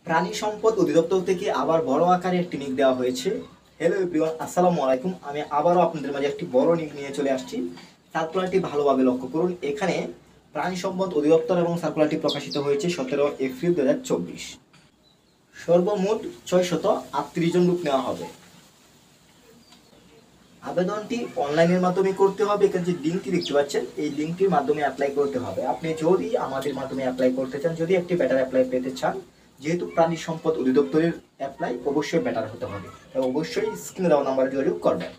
প্রাণী সম্পদ অধিদপ্তর থেকে আবার বড় আকারে একটি নিক দেওয়া হয়েছে। হ্যালো এভরিওয়ান, আসসালামু আলাইকুম। আমি আবারও আপনাদের মাঝে একটি বড় নিক নিয়ে চলে আসছি। সার্কুলারটি ভালোভাবে লক্ষ্য করুন। এখানে প্রাণী সম্পদ অধিদপ্তর এবং সার্কুলারটি প্রকাশিত হয়েছে 17 এপ্রিল 2024। সর্বমোট 638 জন লোক নেওয়া হবে। আবেদনটি অনলাইনের মাধ্যমে করতে হবে। এখানে যে লিঙ্কটি দেখতে পাচ্ছেন, এই লিঙ্কটির মাধ্যমে অ্যাপ্লাই করতে হবে। আপনি যদি আমাদের মাধ্যমে অ্যাপ্লাই করতে চান, যদি একটি বেটার অ্যাপ্লাই পেতে চান, যেহেতু প্রাণী সম্পদ অধিদপ্তরের অ্যাপ্লাই অবশ্যই বেটার হতে হবে, তাই অবশ্যই স্ক্রিনে দেওয়া নাম্বারে যোগাযোগ করবেন।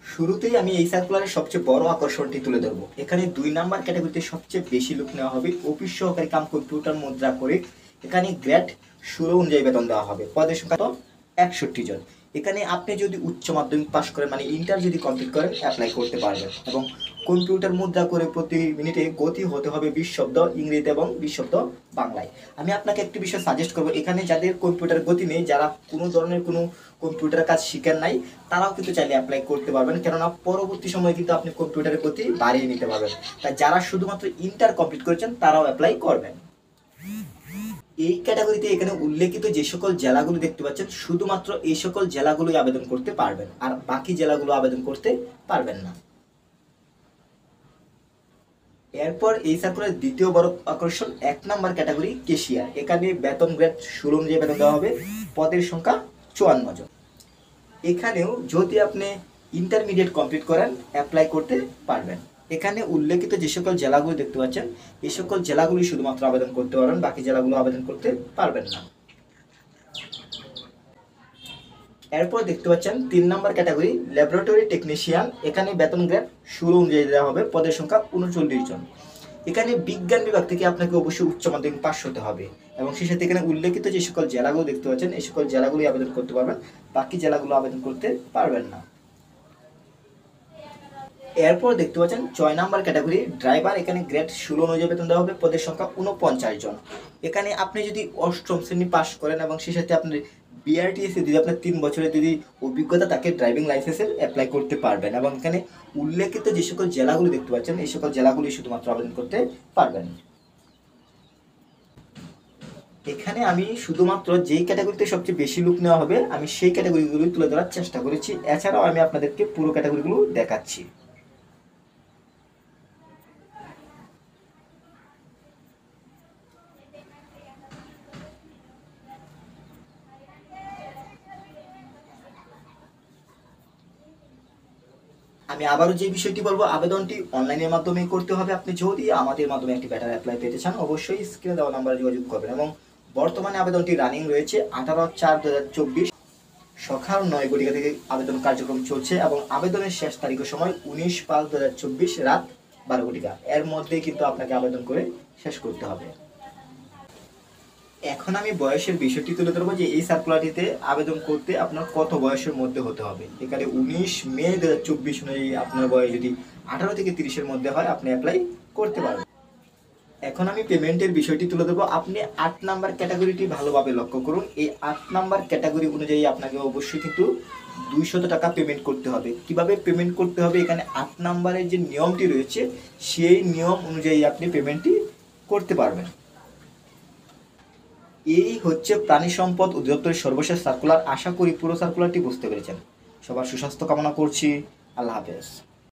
শুরুতেই আমি এই সার্কুলারের সবচেয়ে বড় আকর্ষণটি তুলে ধরবো। এখানে 2 নাম্বার ক্যাটাগরিতে সবচেয়ে বেশি লোক নেওয়া হবে। অফিস সহকারী কাম কম্পিউটার মুদ্রা করে এখানে গ্রেড 16 অনুযায়ী বেতন দেওয়া হবে। পদের সংখ্যা 61 জন। এখানে আপনি যদি উচ্চ মাধ্যমিক পাস করেন, মানে ইন্টার যদি কমপ্লিট করেন, অ্যাপ্লাই করতে পারবেন। এবং কম্পিউটার মুদ্রা করে প্রতি মিনিটে গতি হতে হবে 20 শব্দ ইংরেজিতে এবং 20 শব্দ বাংলায়। আমি আপনাকে একটি বিষয় সাজেস্ট করবো, এখানে যাদের কম্পিউটার গতি নেই, যারা কোনো ধরনের কোনো কম্পিউটার কাজ শিখেন নাই, তারাও কিন্তু চাইলে অ্যাপ্লাই করতে পারবেন। কেননা পরবর্তী সময়ে কিন্তু আপনি কম্পিউটারের গতি বাড়িয়ে নিতে পারবেন। তাই যারা শুধুমাত্র ইন্টার কমপ্লিট করেছেন, তারাও অ্যাপ্লাই করবেন। এই ক্যাটাগরিতে এখানে উল্লেখিত যে সকল জেলাগুলো দেখতে পাচ্ছেন, শুধুমাত্র এই সকল জেলাগুলোই আবেদন করতে পারবেন, আর বাকি জেলাগুলো আবেদন করতে পারবেন না। এরপর এই সার্কুলারের দ্বিতীয় বড় আকর্ষণ 1 নাম্বার ক্যাটাগরি কেশিয়ার। এখানে বেতন গ্রেড 16 অনুযায়ী বেতন দেওয়া হবে। পদের সংখ্যা 54 জন। এখানেও যদি আপনি ইন্টারমিডিয়েট কমপ্লিট করেন, অ্যাপ্লাই করতে পারবেন। এখানে উল্লেখিত যে সকল জেলাগুলো দেখতে পাচ্ছেন, এই সকল জেলাগুলি শুধুমাত্র আবেদন করতে পারবেন, বাকি জেলাগুলো আবেদন করতে পারবেন না। এরপর দেখতে পাচ্ছেন 3 নাম্বার ক্যাটাগরি ল্যাবরেটরি টেকনিশিয়ান। এখানে বেতন গ্রেড 16 অনুযায়ী দেওয়া হবে। পদের সংখ্যা 39 জন। এখানে বিজ্ঞান বিভাগ থেকে আপনাকে অবশ্যই উচ্চ মাধ্যমিক পাস হতে হবে, এবং সেই সাথে এখানে উল্লেখিত যে সকল জেলাগুলো দেখতে পাচ্ছেন, এই সকল জেলাগুলি আবেদন করতে পারবেন, বাকি জেলাগুলো আবেদন করতে পারবেন না। এরপর দেখতে পাচ্ছেন 6 নাম্বার ক্যাটাগরি ড্রাইভার। এখানে গ্রেড 16 অনুযায়ী বেতন দেওয়া হবে। পদের সংখ্যা 49 জন। এখানে আপনি যদি 8ম শ্রেণী পাস করেন এবং সেই সাথে আপনার বিআরটিএস যদি আপনার 3 বছরের যদি অভিজ্ঞতা তাকে ড্রাইভিং লাইসেন্সের অ্যাপ্লাই করতে পারবেন। এবং এখানে উল্লেখিত যে সকল জেলাগুলি দেখতে পাচ্ছেন, এই সকল জেলাগুলি শুধুমাত্র আবেদন করতে পারবেন। এখানে আমি শুধুমাত্র যেই ক্যাটাগরিতে সবচেয়ে বেশি লোক নেওয়া হবে, আমি সেই ক্যাটাগরিগুলো তুলে ধরার চেষ্টা করেছি। এছাড়াও আমি আপনাদেরকে পুরো ক্যাটাগরিগুলো দেখাচ্ছি। আমি আবারও যে বিষয়টি বলবো, আবেদনটি অনলাইনের মাধ্যমে করতে হবে। আপনি যদি আমাদের মাধ্যমে একটি বেটার অ্যাপ্লাই পেতে চান, অবশ্যই স্ক্রিনে দেওয়া নাম্বারে যোগাযোগ করবেন। এবং বর্তমানে আবেদনটি রানিং রয়েছে। 18/4/2024 সকাল 9 ঘটিকা থেকে আবেদন কার্যক্রম চলছে, এবং আবেদনের শেষ তারিখের সময় 19/5/2024 রাত 12 ঘটিকা। এর মধ্যে কিন্তু আপনাকে আবেদন করে শেষ করতে হবে। এখন আমি বয়সের বিষয়টি তুলে ধরবো, যে এই সার্কুলারটিতে আবেদন করতে আপনার কত বয়সের মধ্যে হতে হবে। এখানে 19 মে 2024 অনুযায়ী আপনার বয়স যদি 18 থেকে 30-এর মধ্যে হয়, আপনি অ্যাপ্লাই করতে পারবেন। এখন আমি পেমেন্টের বিষয়টি তুলে ধরবো। আপনি 8 নাম্বার ক্যাটাগরিটি ভালোভাবে লক্ষ্য করুন। এই 8 নাম্বার ক্যাটাগরি অনুযায়ী আপনাকে অবশ্যই কিন্তু 200 টাকা পেমেন্ট করতে হবে। কিভাবে পেমেন্ট করতে হবে, এখানে 8 নাম্বারের যে নিয়মটি রয়েছে, সেই নিয়ম অনুযায়ী আপনি পেমেন্টটি করতে পারবেন। এই হচ্ছে প্রাণী সম্পদ অধিদপ্তরের সর্বশেষ সার্কুলার। আশা করি পুরো সার্কুলারটি বুঝতে পেরেছেন। সবার সুস্বাস্থ্য কামনা করছি। আল্লাহ হাফেজ।